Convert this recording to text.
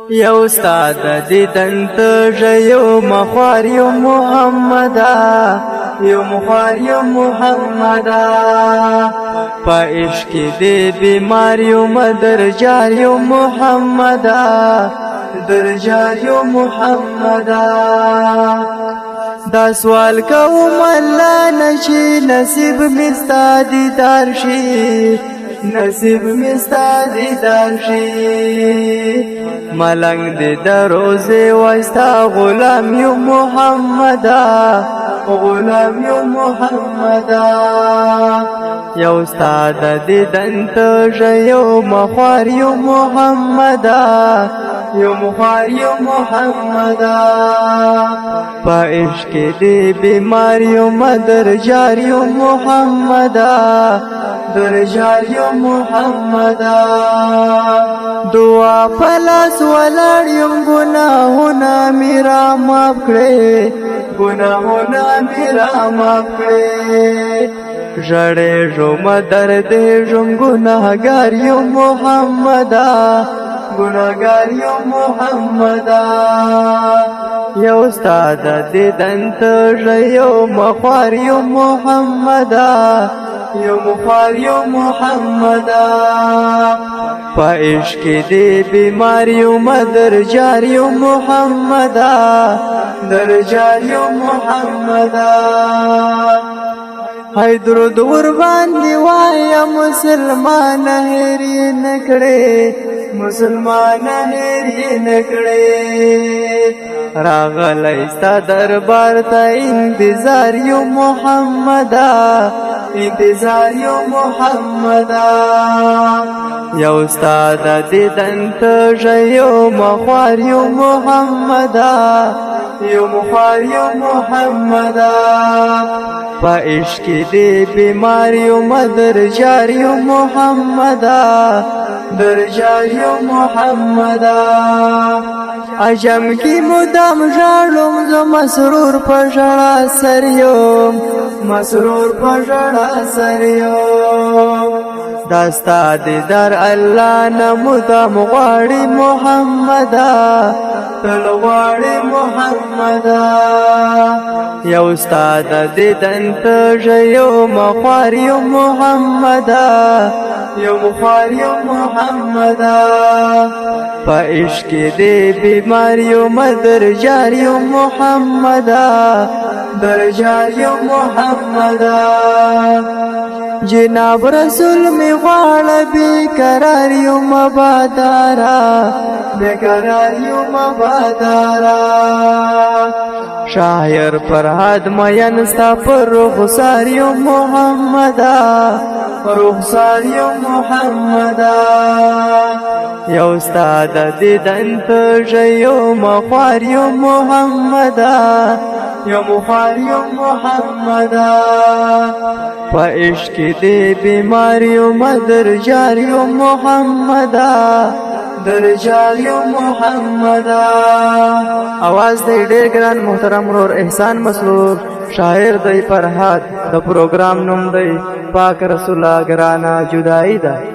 یو استاد دیدن ته یو مخوار یو محمدا یو مخوار یو محمدا په عشق دی بیمار یو مدر جار یو محمدا در جار یو محمدا دا سوال کوم الله نشي نصیب مستا دیدار شي نصیب مستا دیدار شي ملنګ دې د روزه واستا غلام یو محمدا غلام یو محمدا یو استاد دې دنت یو مخوار یو محمدا یو مخوار یو محمدا په عشق دې بیمار یو مدر جار یو محمدا در جار یو محمدا دعا پلاس ولړ یم ګناهونه میرا معاف کړې ګناهونه میرا معاف کړې ژړې ژوم درد ژوم ګناهګار یو محمدا ګناهګار یو محمدا یو استاد دې دنت یو مخوار یو محمدا یو مخوار یو محمدا په عشق دې بیمار یو مدر جار یو محمدا در جار یو محمدا هاي درود ور باندې وایا مسلمان هېر نکړې مسلمان هېر نکړې راغلی ستا دربار ته انتظار یو محمدا انتظار یو محمدا یو استاد دې دنت یو مخوار یو محمدا یو مخوار یو محمدا په عشق دې بیمار یو مدر جار یو محمدا در جار یو محمدا عجم کی مدام ژړم زه مسرور په ژړا سر یم مسرور په ژړا سر یم داستا دیدار الله نه مدام غواړي محمدا تل غواړي محمدا یو استاد دیدن ته یو مخوار یو محمدا یو مخوار یو محمدا په عشق دې بیمار یو مدر جار یو محمدا در جار یو محمدا جناب رسول می غواړه بیقرار یو مبادارا بیقرار یو مبادارا شاعر فرهاد مین ستا پر رخسار یو محمدا رخسار یو محمدا یو استاد دیدن ته یو مخوار یو محمدا یو مخوار یو محمدا په عشق دې بیمار یو مدر جار یو محمدا در جار یو محمدا आवाज دې ډېر ګران محترم ورور احسان مسرور شاعر دی فرهاد د پروګرام نوم دی پاک رسول ګرانا جدائی ده